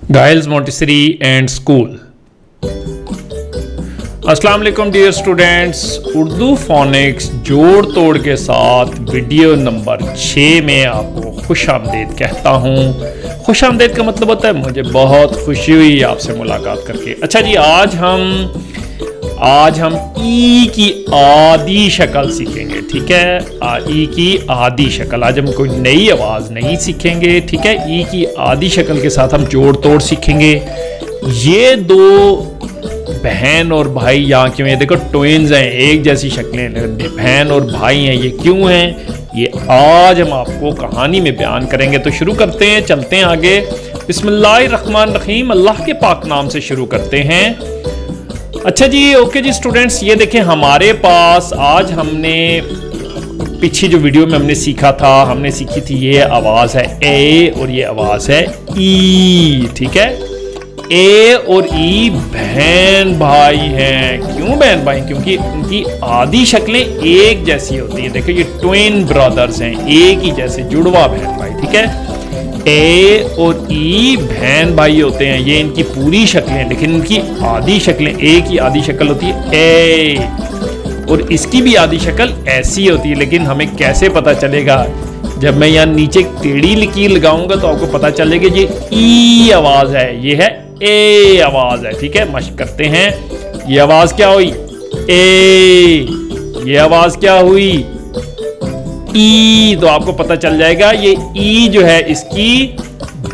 Giles Montessori and school. अस्सलाम वालेकुम dear students, Urdu phoenix जोड़ तोड़ के साथ वीडियो नंबर 6 में आपको खुश आमदीद कहता हूँ। खुश आमदीद का मतलब होता है मुझे बहुत खुशी हुई आपसे मुलाकात करके। अच्छा जी, आज हम ई की आधी शक्ल सीखेंगे। ठीक है, ई की आधी शक्ल। आज हम कोई नई आवाज़ नहीं सीखेंगे। ठीक है, ई की आधी शक्ल के साथ हम जोड़ तोड़ सीखेंगे। ये दो बहन और भाई यहाँ क्यों हैं? देखो ट्विन्स हैं, एक जैसी शक्लें, बहन और भाई हैं। ये क्यों हैं? ये आज हम आपको कहानी में बयान करेंगे। तो शुरू करते हैं, चलते हैं आगे। बिस्मिल्लाहिर्रहमानिर्रहीम, अल्लाह के पाक नाम से शुरू करते हैं। अच्छा जी, ओके जी स्टूडेंट्स, ये देखें हमारे पास आज हमने पीछे जो वीडियो में हमने सीखा था, हमने सीखी थी ये आवाज़ है ए और ये आवाज़ है ई। ठीक है, ए और ई बहन भाई हैं। क्यों बहन भाई? क्योंकि उनकी आधी शक्लें एक जैसी होती हैं। देखो ये ट्विन ब्रदर्स हैं, एक ही जैसे जुड़वा बहन भाई। ठीक है, ए और ई बहन भाई होते हैं। ये इनकी पूरी शक्लें, लेकिन इनकी आधी शक्लें, एक ही आधी शक्ल होती है ए, और इसकी भी आधी शक्ल ऐसी होती है। लेकिन हमें कैसे पता चलेगा? जब मैं यहाँ नीचे टेढ़ी लकीर लगाऊंगा तो आपको पता चलेगा ये ई आवाज़ है, ये है ए आवाज़ है। ठीक है, मशक करते हैं। ये आवाज़ क्या हुई? ए। ये आवाज़ क्या हुई? ई। तो आपको पता चल जाएगा ये ई जो है इसकी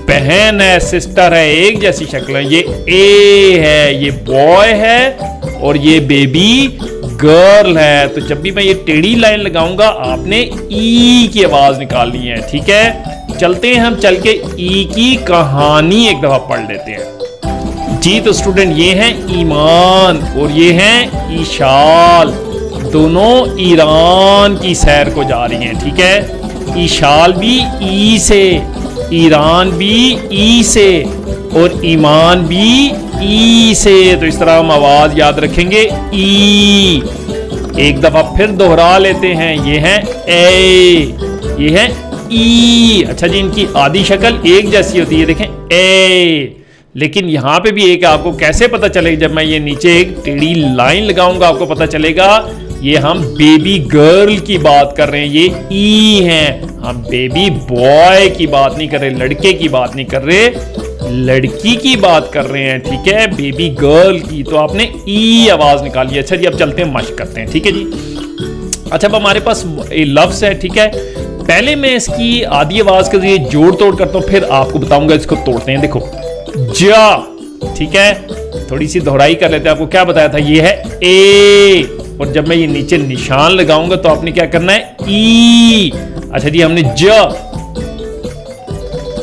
बहन है, सिस्टर है, एक जैसी शक्ल है। ये ए है, ये बॉय है, और ये बेबी गर्ल है। तो जब भी मैं ये टेढ़ी लाइन लगाऊंगा आपने ई की आवाज निकालनी है। ठीक है, चलते हैं हम, चल के ई की कहानी एक दफा पढ़ लेते हैं जी। तो स्टूडेंट, ये हैं ईमान और ये हैं ईशाल, दोनों ईरान की सैर को जा रही हैं। ठीक है, ईशाल भी ई से, ईरान भी ई से, और ईमान भी ई से। तो इस तरह हम आवाज याद रखेंगे ई। एक दफा फिर दोहरा लेते हैं, ये है ए, ये है ई। अच्छा जी, इनकी आधी शक्ल एक जैसी होती है, देखें ए। लेकिन यहां पे भी एक आपको कैसे पता चलेगा? जब मैं ये नीचे एक टेढ़ी लाइन लगाऊंगा आपको पता चलेगा ये हम बेबी गर्ल की बात कर रहे हैं, ये ई हैं। हम बेबी बॉय की बात नहीं कर रहे, लड़के की बात नहीं कर रहे, लड़की की बात कर रहे हैं। ठीक है, बेबी गर्ल की। तो आपने ई आवाज निकाली। अच्छा जी, अब चलते हैं, मशक करते हैं। ठीक है जी। अच्छा, अब हमारे पास लफ्ज है। ठीक है, पहले मैं इसकी आधी आवाज के लिए जोड़ तोड़ करता हूं, फिर आपको बताऊंगा इसको तोड़ते हैं। देखो जा। ठीक है, थोड़ी सी दोहराई कर लेते हैं। आपको क्या बताया था? ये है ए, और जब मैं ये नीचे निशान लगाऊंगा तो आपने क्या करना है? ई। अच्छा जी, हमने ज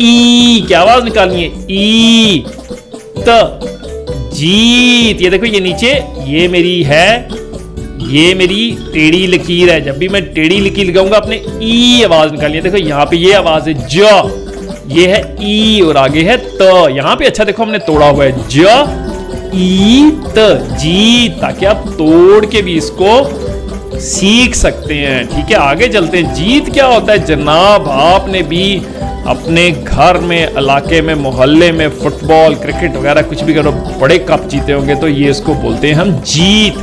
ई क्या आवाज निकालनी है? ई। त जीत। ये देखो ये नीचे ये मेरी है, ये मेरी टेढ़ी लकीर है। जब भी मैं टेढ़ी लकीर लगाऊंगा आपने ई आवाज निकालनी है। देखो यहाँ पे ये आवाज है ज, ये है ई, और आगे है त। यहाँ पे अच्छा देखो हमने तोड़ा हुआ है ज ई त, जीत, ताकि आप तोड़ के भी इसको सीख सकते हैं। ठीक है, आगे चलते हैं। जीत क्या होता है जनाब? आपने भी अपने घर में, इलाके में, मोहल्ले में फुटबॉल, क्रिकेट वगैरह कुछ भी करो, बड़े कप जीते होंगे, तो ये इसको बोलते हैं हम जीत।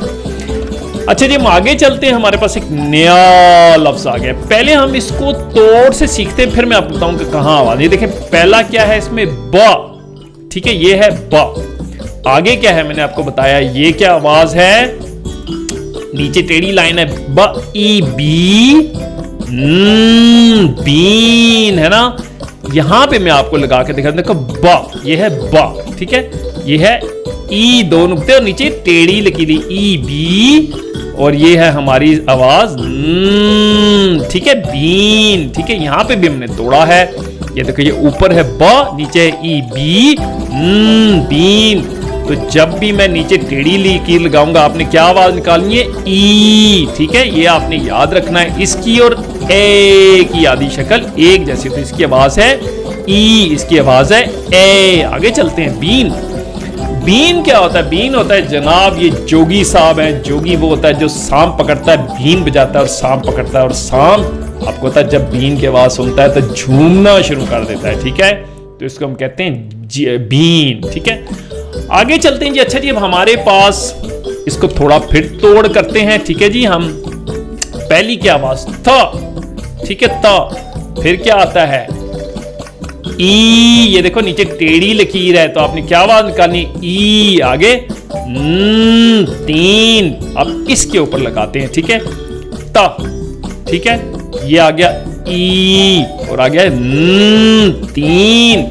अच्छा जी, हम आगे चलते हैं। हमारे पास एक नया लफ्ज आ गया। पहले हम इसको तोड़ से सीखते हैं, फिर मैं आपको बताऊंगा कहां आवाज। ये देखें, पहला क्या है इसमें? ब। ठीक है, ये है ब। आगे क्या है? मैंने आपको बताया ये क्या आवाज है? नीचे टेढ़ी लाइन है ब ई बी, बीन है ना। यहां पे मैं आपको लगा के दिखा, देखो ब, ये है ब। ठीक है, ये है ई, दो नुक्ते और नीचे टेढ़ी लकीर ई बी, और ये है हमारी आवाज ठीक है, बीन। ठीक है, यहां पे भी हमने तोड़ा है। ये देखो ये ऊपर है ब, नीचे है ई बी, बीन। तो जब भी मैं नीचे टेढ़ी लकीर लगाऊंगा आपने क्या आवाज निकालनी है? ई। ठीक है, ये आपने याद रखना है। इसकी और ए की आधी शक्ल एक जैसी, तो इसकी आवाज है ई, इसकी आवाज है ए। आगे चलते हैं। बीन। बीन क्या होता है? बीन होता है जनाब, ये जोगी साहब हैं। जोगी वो होता है जो सांप पकड़ता है, बीन बजाता है और सांप पकड़ता है, और सांप आपको पता है जब बीन की आवाज सुनता है तो झूमना शुरू कर देता है। ठीक है, तो इसको हम कहते हैं बीन, ठीक है। आगे चलते हैं जी। अच्छा जी, अब हमारे पास इसको थोड़ा फिर तोड़ करते हैं, ठीक है जी। हम पहली क्या आवाज था, ठीक है, त। फिर क्या आता है ई, ये देखो नीचे टेढ़ी लकीर है तो आपने क्या आवाज निकालनी, ई। आगे तीन, अब इसके ऊपर लगाते हैं, ठीक है, त, ठीक है। ये आ गया ई और आ गया तीन,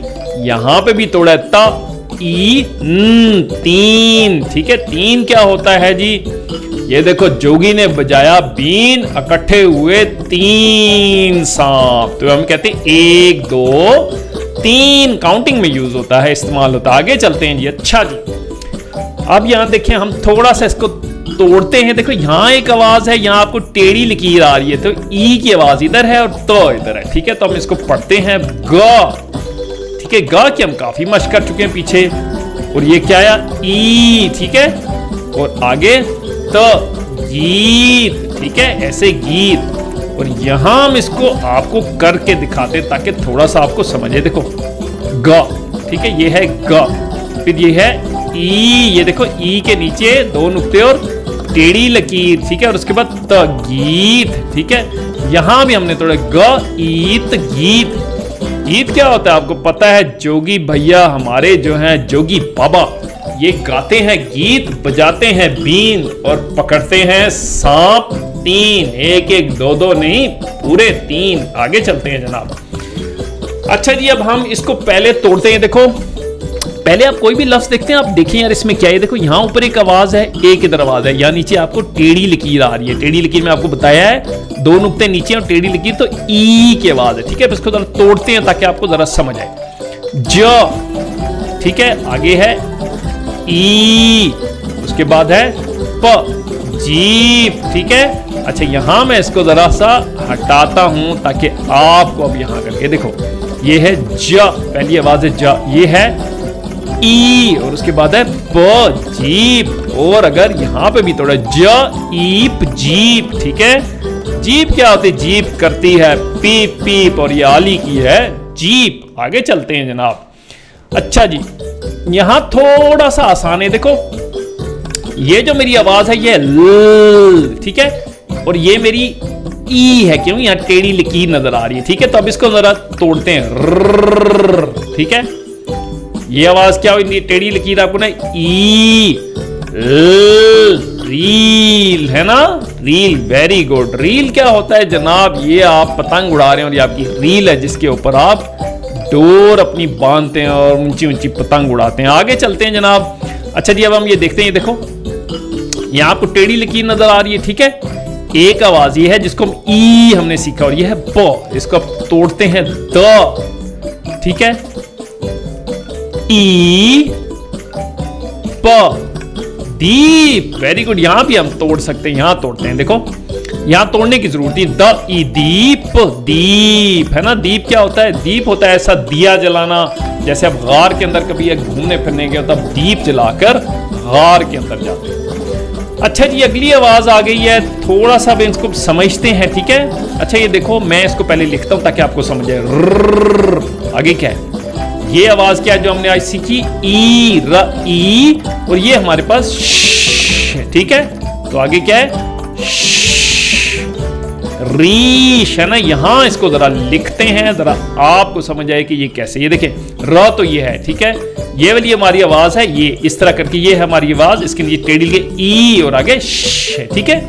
यहां पे भी तोड़ा है त, ई, तीन, ठीक है। तीन क्या होता है जी, ये देखो जोगी ने बजाया बीन, इकट्ठे हुए तीन सांप, तो हम कहते हैं 1 2 3, काउंटिंग में यूज होता है, इस्तेमाल होता है। आगे चलते हैं जी। अच्छा जी, अब यहां देखें, हम थोड़ा सा इसको तोड़ते हैं। देखो यहां एक आवाज है, यहां आपको टेढ़ी लकीर आ रही है, तो ई की आवाज इधर है और तो इधर है, ठीक है। तो हम इसको पढ़ते हैं ग, ठीक है। ग की हम काफी मशक कर चुके हैं पीछे, और ये क्या आया, ई, ठीक है। और आगे त, गीत, ठीक है, ऐसे गीत। और यहां हम इसको आपको करके दिखाते ताकि थोड़ा सा आपको समझे। देखो ग, ठीक है, ये है ग, फिर ये है ई, ये देखो ई के नीचे 2 नुक्ते और टेढ़ी लकीर, ठीक है। और उसके बाद त, गीत, ठीक है। यहां भी हमने थोड़ा ग, ईत, गीत। गीत क्या होता है आपको पता है, जोगी भैया हमारे जो हैं जोगी बाबा, ये गाते हैं गीत, बजाते हैं बीन और पकड़ते हैं सांप 3, 1 1 2 2 नहीं, पूरे 3। आगे चलते हैं जनाब। अच्छा जी, अब हम इसको पहले तोड़ते हैं। देखो पहले आप कोई भी लफ्ज देखते हैं, आप देखिए यार इसमें क्या है। देखो यहाँ ऊपर एक आवाज है, एक इधर आवाज है, यहाँ नीचे आपको टेढ़ी लकीर आ रही है। टेढ़ी लकीर में आपको बताया है 2 नुक्ते नीचे और टेढ़ी लकीर, तो ई की आवाज है, ठीक है। इसको जरा तोड़ते हैं ताकि आपको जरा समझ आए। ज, ठीक है, आगे है ई, उसके बाद है प, जीप, ठीक है। अच्छा यहां मैं इसको जरा सा हटाता हूं ताकि आपको अब यहां करके देखो, ये है ज, पहली आवाज है ज, ये है ई और उसके बाद है प, जीप। और अगर यहां पे भी थोड़ा ज, ईप, जीप, ठीक है। जीप क्या होती है, जीप करती है पीप पीप, और ये आली की है जीप। आगे चलते हैं जनाब। अच्छा जी, यहां थोड़ा सा आसान है। देखो ये जो मेरी आवाज है ये ल, ठीक है, और ये मेरी ई है, क्यों, यहां टेढ़ी लकीर नजर आ रही है, ठीक है। तो अब इसको जरा तोड़ते हैं, र, ठीक है। ये आवाज क्या हुई, टेढ़ी लकीर आपको ना, ई, रील है ना, रील, वेरी गुड। रील क्या होता है जनाब, ये आप पतंग उड़ा रहे हैं और ये आपकी रील है जिसके ऊपर आप डोर अपनी बांधते हैं और ऊंची ऊंची पतंग उड़ाते हैं। आगे चलते हैं जनाब। अच्छा जी, अब हम ये देखते हैं, देखो यहां आपको टेढ़ी लकीर नजर आ रही है, ठीक है। एक आवाज ये है जिसको हम ई हमने सीखा, और ये है ब, इसको अब तोड़ते हैं द, ठीक है। ई, प, दीप, वेरी गुड। यहां भी हम तोड़ सकते हैं, यहां तोड़ते हैं। देखो यहां तोड़ने की जरूरत है, द, ई, दीप, दीप है ना। दीप क्या होता है, दीप होता है ऐसा दिया जलाना, जैसे आप गार के अंदर कभी घूमने फिरने गए तब दीप जलाकर गार के अंदर जाते हैं। अच्छा जी, अगली आवाज आ गई है, थोड़ा सा भी इसको समझते हैं, ठीक है। अच्छा ये देखो, मैं इसको पहले लिखता हूं ताकि आपको समझ आए। आगे क्या है, ये आवाज क्या है जो हमने आज सीखी, ई, र, ई, और ये हमारे पास श, ठीक है। तो आगे क्या है, रीश है ना। यहां इसको जरा लिखते हैं, जरा आपको समझ आए कि ये कैसे। ये देखें र, तो ये है, ठीक है, ये वाली हमारी आवाज है, ये इस तरह करके ये है हमारी आवाज, इसके नीचे टेढ़ी के ई और आगे श, ठीक है।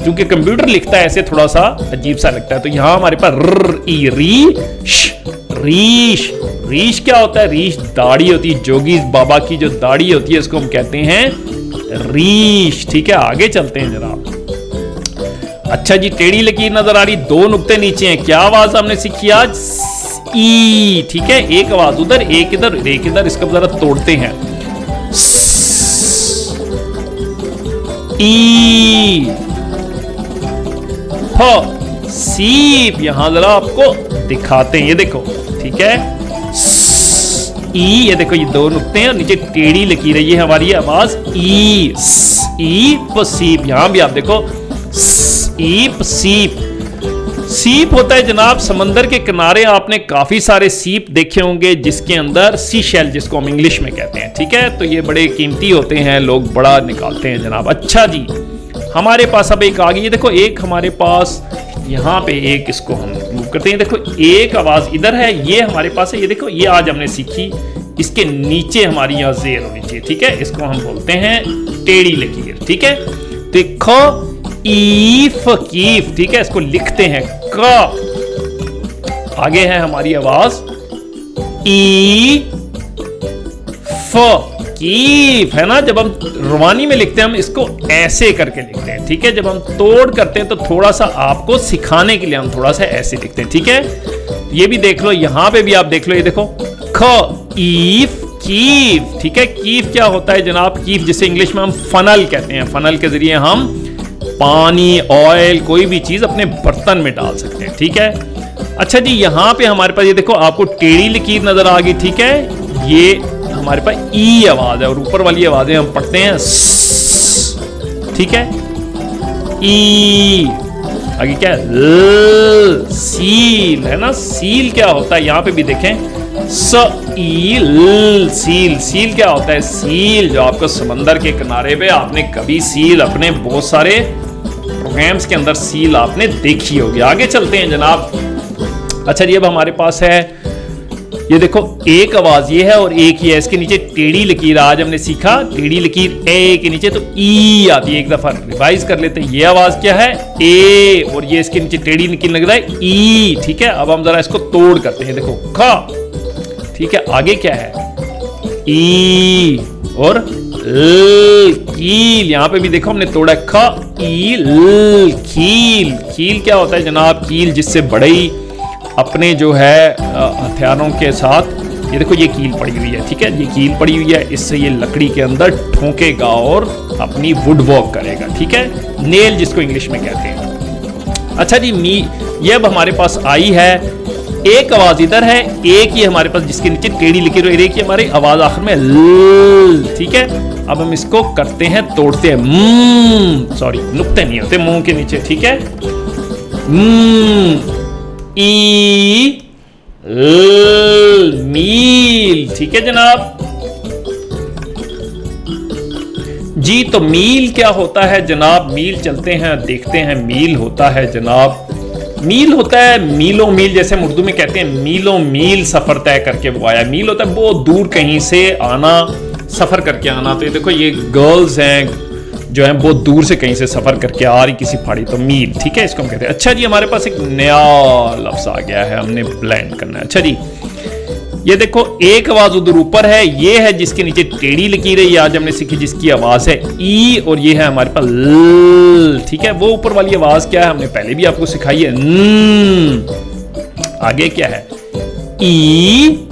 क्योंकि कंप्यूटर लिखता है ऐसे थोड़ा सा अजीब सा लगता है, तो यहां हमारे पास र, ई, री, श, रीश। रीश क्या होता है, रीश दाढ़ी होती है, जोगी बाबा की जो दाढ़ी होती है उसको हम कहते हैं रीश, ठीक है। आगे चलते हैं जरा। अच्छा जी, टेढ़ी लकीर नजर आ रही, 2 नुक्ते नीचे हैं, क्या आवाज हमने सीखी आज, ई, ठीक है। एक आवाज उधर, एक इधर, एक इधर, इसको जरा तोड़ते हैं। ई, फ, सीप, यहां जरा आपको दिखाते हैं, ये देखो, ठीक है। ई, ये देखो ये 2 नुक्ते हैं और नीचे टेढ़ी लकीर है, ये हमारी आवाज ई, ई, प, सीप। यहां भी आप देखो, ईप, सीप, सीप होता है जनाब समंदर के किनारे आपने काफी सारे सीप देखे होंगे जिसके अंदर सी शेल, जिसको हम इंग्लिश में कहते हैं, ठीक है। तो ये बड़े कीमती होते हैं, लोग बड़ा निकालते हैं जनाब। अच्छा जी, हमारे पास अब एक आ गई है, देखो एक हमारे पास यहाँ पे एक, इसको हम मूव करते हैं। देखो एक आवाज इधर है, ये हमारे पास है, ये देखो ये आज हमने सीखी। इसके नीचे हमारी यहाँ जेर होनी चाहिए, ठीक है। इसको हम बोलते हैं टेढ़ी लकीर, ठीक है। देखो ईफ कीफ, ठीक है, इसको लिखते हैं क। आगे है हमारी आवाज ई फ कीफ, है ना। जब हम रुवानी में लिखते हैं हम इसको ऐसे करके लिखते हैं, ठीक है। जब हम तोड़ करते हैं तो थोड़ा सा आपको सिखाने के लिए हम थोड़ा सा ऐसे लिखते हैं, ठीक है। ये भी देख लो, यहां पे भी आप देख लो, ये देखो ख ईफ कीफ, ठीक है। कीफ क्या होता है जनाब? कीफ जिसे इंग्लिश में हम फनल कहते हैं। फनल के जरिए हम पानी, ऑयल, कोई भी चीज अपने बर्तन में डाल सकते हैं, ठीक है। अच्छा जी, यहां पे हमारे पास ये देखो आपको टेढ़ी लकीर नजर आ गई, ठीक है। ये हमारे पास ई आवाज है और ऊपर वाली आवाजें हम पढ़ते हैं स, ठीक है। ई आगे क्या है? ल, सील, है ना। सील क्या होता है? यहां पे भी देखें स ई ल, सील। सील क्या होता है? सील जो आपको समंदर के किनारे पे, आपने कभी सील अपने बहुत सारे प्रोग्राम्स के अंदर सील आपने देखी होगी। आगे चलते हैं जनाब। अच्छा जी, अब हमारे पास है ये देखो एक आवाज ये है और एक ही है, इसके नीचे टेढ़ी लकीर। आज हमने सीखा टेढ़ी लकीर ए के नीचे तो ई आती है। एक दफा रिवाइज कर लेते हैं। ये आवाज क्या है? ए, और ये इसके नीचे टेढ़ी लकीर लग रहा है ई, ठीक है। अब हम जरा इसको तोड़ करते हैं, देखो ख, ठीक है। आगे क्या है? ई और ल, कील। यहां पे भी देखो हमने तोड़ा ख ई ल, कील। कील क्या होता है जनाब? कील जिससे बढ़ई अपने जो है हथियारों के साथ, ये देखो ये कील पड़ी हुई है, ठीक है। ये कील पड़ी हुई है, इससे ये लकड़ी के अंदर ठोकेगा और अपनी वुड वॉक करेगा, ठीक है। नेल जिसको इंग्लिश में कहते हैं। अच्छा जी, ये अब हमारे पास आई है। एक आवाज इधर है, एक ही हमारे पास जिसके नीचे टेढ़ी लिखी हुई, एक ही हमारी आवाज आखिर में ल, ठीक है। अब हम इसको करते हैं, तोड़ते हैं। सॉरी, नुक्ते नहीं होते मुंह के नीचे, ठीक है। ई ल, मील, ठीक है जनाब जी। तो मील क्या होता है जनाब? मील चलते हैं देखते हैं। मील होता है जनाब, मील होता है मीलों मील, जैसे हम उर्दू में कहते हैं मीलों मील सफर तय करके वो आया। मील होता है बहुत दूर कहीं से आना, सफर करके आना। तो ये देखो ये गर्ल्स हैं जो है बहुत दूर से कहीं से सफर करके आ रही किसी पहाड़ी, तो मील, ठीक है, इसको हम कहते हैं। अच्छा जी, हमारे पास एक नया लफ्ज आ गया है, हमने ब्लेंड करना है। अच्छा जी, ये देखो एक आवाज उधर ऊपर है, ये है जिसके नीचे टेढ़ी लकीर है, ये आज हमने सीखी जिसकी आवाज है ई, और ये है हमारे पास ल, ठीक है। वो ऊपर वाली आवाज क्या है? हमने पहले भी आपको सिखाई है न। आगे क्या है? ई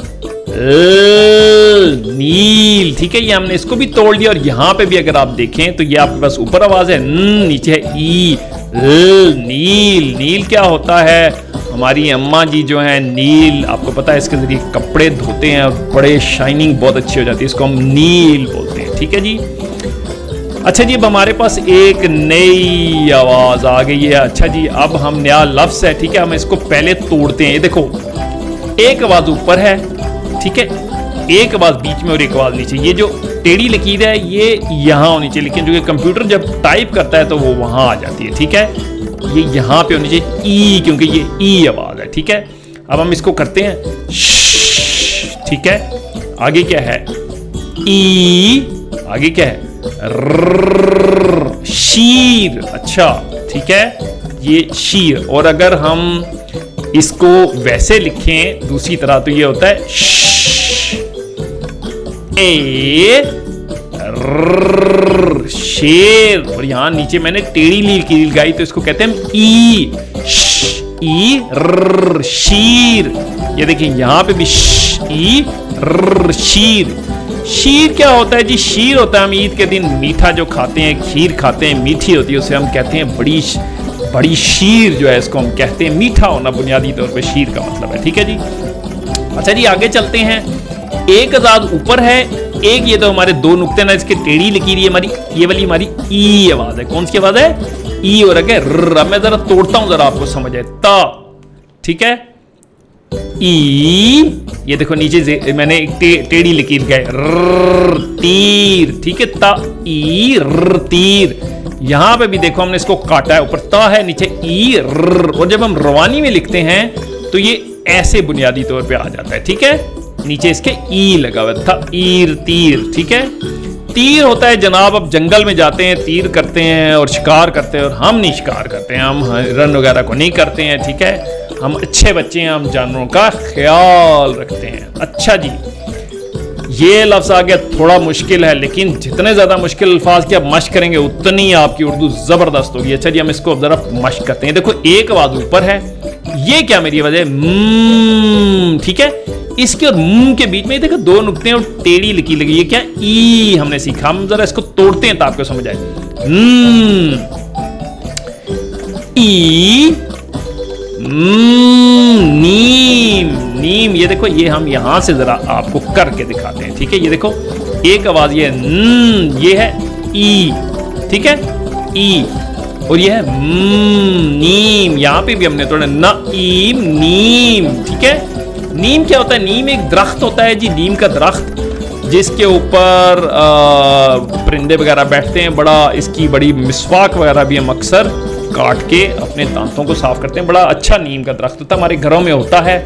नील, ठीक है। ये हमने इसको भी तोड़ लिया। और यहां पे भी अगर आप देखें तो ये आपके पास ऊपर आवाज है न, नीचे है ई ल, नील। नील क्या होता है? हमारी अम्मा जी जो है नील, आपको पता है इसके जरिए कपड़े धोते हैं और बड़े शाइनिंग बहुत अच्छी हो जाती है, इसको हम नील बोलते हैं, ठीक है जी। अच्छा जी, अब हमारे पास एक नई आवाज आ गई है। अच्छा जी, अब हम नया लफ्ज है, ठीक है, हम इसको पहले तोड़ते हैं। ये देखो एक आवाज ऊपर है, ठीक है, एक आवाज बीच में और एक आवाज नीचे। ये जो टेढ़ी लकीर है ये यहां होनी चाहिए, लेकिन जो कि कंप्यूटर जब टाइप करता है तो वो वहां आ जाती है, ठीक है। ये यहां पे होनी चाहिए ई, क्योंकि ये ई आवाज है, ठीक है। अब हम इसको करते हैं, ठीक है। आगे क्या है? ई, आगे क्या है? शीर। अच्छा, ठीक है, ये शीर। और अगर हम इसको वैसे लिखें दूसरी तरह तो ये होता है ए शेर। और यहां नीचे मैंने टेढ़ी लील गाई तो इसको कहते हैं ई शीर। ये देखिए यहां पे भी ई शीर। शीर क्या होता है जी? शीर होता है हम ईद के दिन मीठा जो खाते हैं, खीर खाते हैं, मीठी होती है, उसे हम कहते हैं बड़ी शीर जो है, इसको हम कहते हैं मीठा होना बुनियादी तौर पे शीर का मतलब है, ठीक है जी। अच्छा जी, आगे चलते हैं। एक आवाज ऊपर है, एक ये तो हमारे दो नुक्ते ना, इसके टेढ़ी लकीर ये हमारी, ये वाली हमारी ई आवाज है। कौन सी आवाज है? ई और आगे र। मैं जरा तोड़ता हूं, जरा आपको समझ आए। ता, ठीक है, ई, ये देखो नीचे से मैंने एक टेढ़ी लकीर गए, तीर, ठीक है, ता ई र तीर। यहां पे भी देखो हमने इसको काटा है, ऊपर ता है, नीचे ई र। और जब हम रवानी में लिखते हैं तो ये ऐसे बुनियादी तौर पे आ जाता है, ठीक है, नीचे इसके ई लगा हुआ था, ईर तीर, ठीक है। तीर होता है जनाब, अब जंगल में जाते हैं, तीर करते हैं और शिकार करते हैं, और हम नहीं शिकार करते हैं, हम हिरन वगैरह को नहीं करते हैं, ठीक है। हम अच्छे बच्चे हैं, हम जानवरों का ख्याल रखते हैं। अच्छा जी, ये लफ्ज आ गया, थोड़ा मुश्किल है, लेकिन जितने ज्यादा मुश्किल अल्फाज की आप मश्क करेंगे उतनी आपकी उर्दू जबरदस्त होगी। अच्छा जी, हम इसको जरा मश्क करते हैं। देखो एक आवाज ऊपर है, ये क्या मेरी आवाज है? ठीक है, इसके और के बीच में देखो दो नुक्ते और टेढ़ी लकीर लगी, ये क्या? ई हमने सीखा। हम जरा इसको तोड़ते हैं तो आपको समझ आए। ई, नीम, नीम, ये देखो, ये हम यहां से जरा आपको करके दिखाते हैं, ठीक है। ये देखो एक आवाज ये है ई, ठीक है, ई, और ये है नीम। यहां पे भी हमने थोड़ा नीम, नीम, ठीक है। नीम क्या होता है? नीम एक दरख्त होता है जी, नीम का दरख्त, जिसके ऊपर परिंदे वगैरह बैठते हैं। बड़ा इसकी बड़ी मिसवाक वगैरह भी हम अक्सर काट के अपने दांतों को साफ करते हैं। बड़ा अच्छा नीम का दरख्त होता है, हमारे घरों में होता है,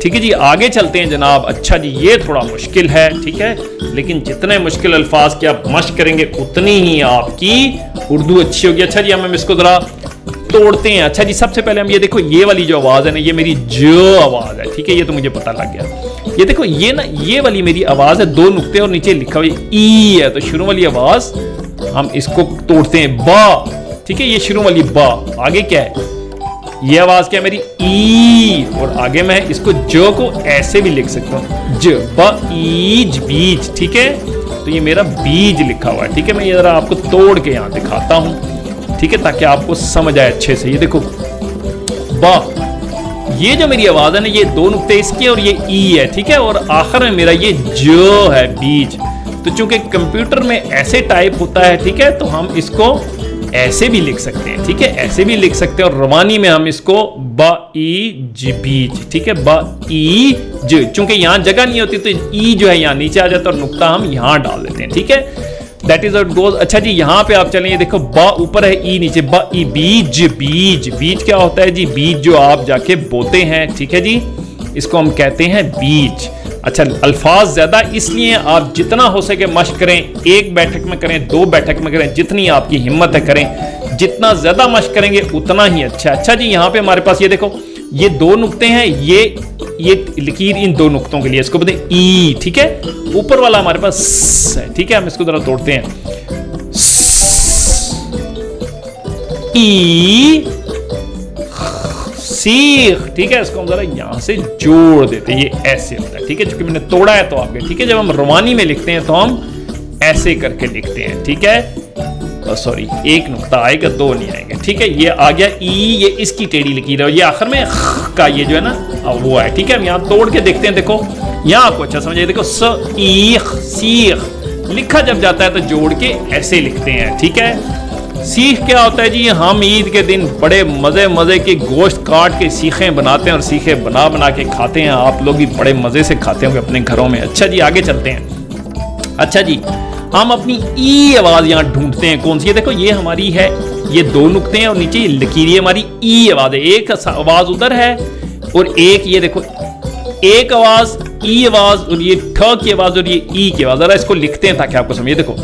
ठीक है जी। आगे चलते हैं जनाब। अच्छा जी, ये थोड़ा मुश्किल है, ठीक है, लेकिन जितने मुश्किल अल्फाज की आप मश्क करेंगे उतनी ही आपकी उर्दू अच्छी होगी। अच्छा जी, हम इसको जरा तोड़ते हैं। अच्छा जी, सबसे पहले हम ये देखो, ये वाली जो आवाज है ना, ये मेरी जो आवाज है, ठीक है, ये तो मुझे पता लग गया। ये देखो, ये ना, ये वाली मेरी आवाज है, दो नुक्ते और नीचे लिखा हुआ ई है, तो शुरू वाली आवाज हम इसको तोड़ते हैं, बा, ठीक है, ये शुरू वाली बा। आगे क्या है? ये आवाज क्या है मेरी? ई, और आगे मैं इसको जो को ऐसे भी लिख सकता हूं, ज, ब, ईज, बीज, ठीक है। तो ये मेरा बीज लिखा हुआ है, ठीक है। मैं ये जरा आपको तोड़ के यहां दिखाता हूं, ठीक है, ताकि आपको समझ आए अच्छे से। ये देखो, बा, ये जो मेरी आवाज है ना, ये दो नुक्ते इसके और ये ई है, ठीक है, और आखिर में मेरा ये जो है बीज। तो चूंकि कंप्यूटर में ऐसे टाइप होता है, ठीक है, तो हम इसको ऐसे भी लिख सकते हैं, ठीक है, ऐसे भी लिख सकते हैं। और रवानी में हम इसको ब, ई, ज, बीज, ठीक है, ब, ई, ज। चूंकि यहां जगह नहीं होती तो ई जो है यहां नीचे आ जाता है और नुक्ता हम यहां डाल देते हैं, ठीक है। That is it goes. अच्छा जी, यहां पे आप चलें, ये देखो, ब ऊपर है, ई नीचे, ब, ई, बीज, बीज। बीज क्या होता है जी? बीज जो आप जाके बोते हैं, ठीक है जी, इसको हम कहते हैं बीज। अच्छा, अल्फाज ज्यादा इसलिए आप जितना हो सके मश्क करें, एक बैठक में करें, दो बैठक में करें, जितनी आपकी हिम्मत है करें। जितना ज्यादा मश्क करेंगे उतना ही अच्छा। अच्छा जी, यहाँ पे हमारे पास ये देखो, ये दो नुक्ते हैं, ये लकीर इन दो नुक्तों के लिए, इसको बोलते हैं ई, ठीक है। ऊपर वाला हमारे पास स है, ठीक है, हम इसको जरा तोड़ते हैं, ई, सीख, ठीक है। इसको हम जरा यहां से जोड़ देते हैं, ये ऐसे होता है, ठीक है, क्योंकि मैंने तोड़ा है तो आपके, ठीक है। जब हम रवानी में लिखते हैं तो हम ऐसे करके लिखते हैं, ठीक है। सॉरी, एक नुक्ता आएगा, दो नहीं आएंगे, ठीक है। ये आ गया ई, ये इसकी टेढ़ी लकीर है, और ये आखिर में का ये जो है ना वो है, ठीक है। हम यहाँ तोड़ के देखते हैं, देखो यहाँ आपको अच्छा समझे, देखो, स, ईख, सीख लिखा जब जाता है तो जोड़ के ऐसे लिखते हैं, ठीक है। सीख क्या होता है जी? हम ईद के दिन बड़े मजे मजे के गोश्त काट के सीखें बनाते हैं और सीखे बना बना के खाते हैं। आप लोग भी बड़े मजे से खाते होंगे अपने घरों में। अच्छा जी, आगे चलते हैं। अच्छा जी, हम अपनी ई आवाज यहाँ ढूंढते हैं, कौन सी? ये देखो, ये हमारी है, ये दो नुक्ते हैं और नीचे ये लकीर हमारी ई आवाज है। एक आवाज उधर है और एक ये देखो, एक आवाज ई आवाज और ये ठ की आवाज और ये ई की आवाज। जरा इसको लिखते हैं ताकि आपको समझिए। देखो,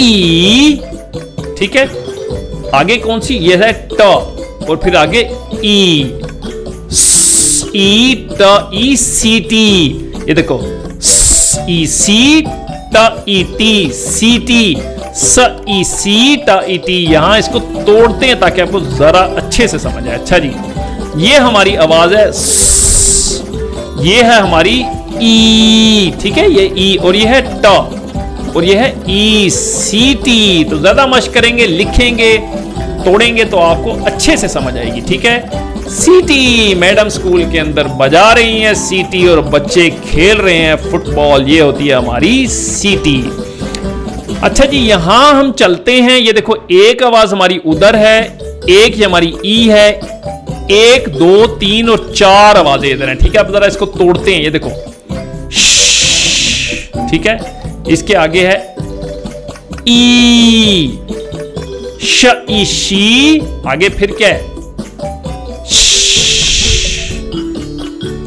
ई, ठीक है। आगे कौन सी? ये है ट, और फिर आगे ई, ई, ट, ई, सी, टी। ये देखो, ई, सी, ट, ई, टी, सी, टी, स, ई, सी, ट, ई, टी। यहां इसको तोड़ते हैं ताकि आपको जरा अच्छे से समझ आए। अच्छा जी, ये हमारी आवाज है, ये है हमारी ई, ठीक है, ये ई, और ये है ट, और ये है ई, सी, टी। तो ज्यादा मश्क करेंगे, लिखेंगे, तोड़ेंगे तो आपको अच्छे से समझ आएगी, ठीक है। सीटी मैडम स्कूल के अंदर बजा रही हैं सीटी और बच्चे खेल रहे हैं फुटबॉल, ये होती है हमारी सीटी। अच्छा जी, यहां हम चलते हैं, ये देखो एक आवाज हमारी उधर है, एक ये हमारी ई है, 1 2 3 और 4 आवाजें इधर हैं, ठीक है। अब जरा इसको तोड़ते हैं, ये देखो, ठीक है। इसके आगे है ई, श ई शी, आगे फिर क्या है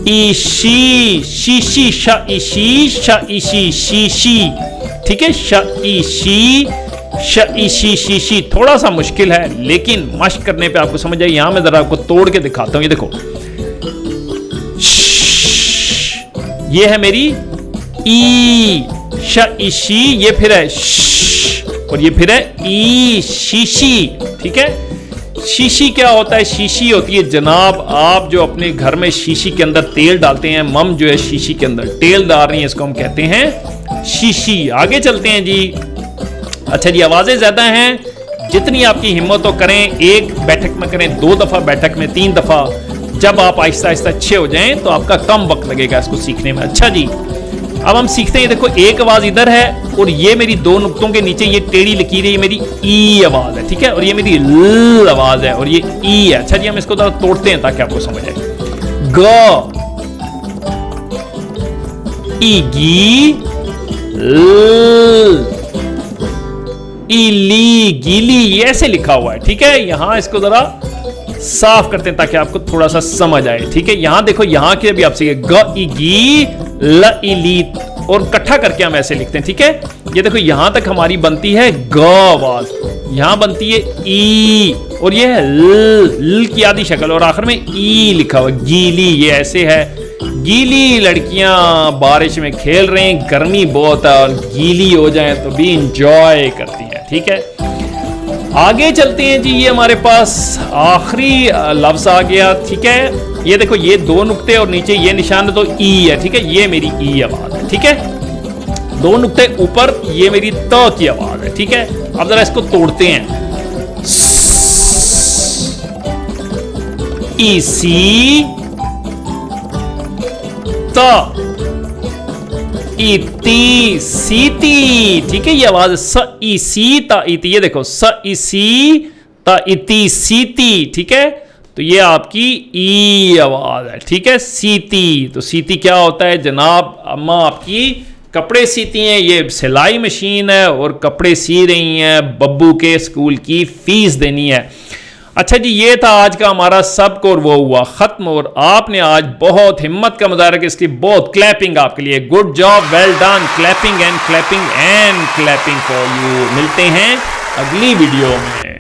ईशी, शीशी, श ईशी, श ईशी, शीशी, ठीक है। श ईशी, श ईशी, शीशी, थोड़ा सा मुश्किल है लेकिन मश्क करने पे आपको समझ आए। यहां मैं जरा आपको तोड़ के दिखाता हूं, ये देखो, ये है मेरी ई, श ईशी, ये फिर है और ये फिर है ई, शीशी, ठीक है। शीशी क्या होता है? शीशी होती है जनाब, आप जो अपने घर में शीशी के अंदर तेल डालते हैं, मम जो है शीशी के अंदर तेल डाल रही है, इसको हम कहते हैं शीशी। आगे चलते हैं जी। अच्छा जी, आवाजें ज्यादा हैं, जितनी आपकी हिम्मत हो करें, एक बैठक में करें, 2 दफा बैठक में, 3 दफा। जब आप आहिस्ता आहिस्ता अच्छे हो जाएं तो आपका कम वक्त लगेगा इसको सीखने में। अच्छा जी, अब हम सीखते हैं। देखो एक आवाज इधर है और ये मेरी 2 नुक्तों के नीचे ये टेढ़ी लकीर है, ये मेरी ई आवाज है, ठीक है। और ये मेरी ल आवाज है और ये ई है। अच्छा जी, हम इसको थोड़ा तोड़ते हैं ताकि आपको समझ आए। ग, ईगी, ल, इली, गीली, ये ऐसे लिखा हुआ है, ठीक है। यहां इसको जरा साफ करते हैं ताकि आपको थोड़ा सा समझ आए, ठीक है। यहां देखो, यहां के भी आप सीखे ग इगी, ल इली, और इकट्ठा करके हम ऐसे लिखते हैं, ठीक है। ये देखो यहां तक हमारी बनती है ग आवाज, यहां बनती है ई, और ये है ल की आधी शक्ल, और आखिर में ई लिखा हुआ, गीली, ये ऐसे है। गीली लड़कियां बारिश में खेल रही हैं, गर्मी बहुत है और गीली हो जाए तो भी इंजॉय करती हैं, ठीक है। आगे चलते हैं जी, ये हमारे पास आखिरी लफ्ज आ गया, ठीक है। ये देखो, ये 2 नुक्ते और नीचे ये निशान है तो ई है, ठीक है। ये मेरी ई आवाज है, ठीक है। 2 नुक्ते ऊपर, ये मेरी त की आवाज है, ठीक है। अब जरा इसको तोड़ते हैं। इसी, त, इति, सीती, ठीक है। ये आवाज स इसी ता इति, ये देखो, स इसी ता इति, सीती, ठीक है। तो ये आपकी ई आवाज है, ठीक है, सीती। तो सीती क्या होता है जनाब? अम्मा आपकी कपड़े सीती हैं, ये सिलाई मशीन है और कपड़े सी रही हैं, बब्बू के स्कूल की फीस देनी है। अच्छा जी, ये था आज का हमारा सबक और वो हुआ खत्म, और आपने आज बहुत हिम्मत का मुजाहरा किया, इसकी बहुत क्लैपिंग आपके लिए, good job, well done, clapping and clapping and clapping for you. मिलते हैं अगली वीडियो में।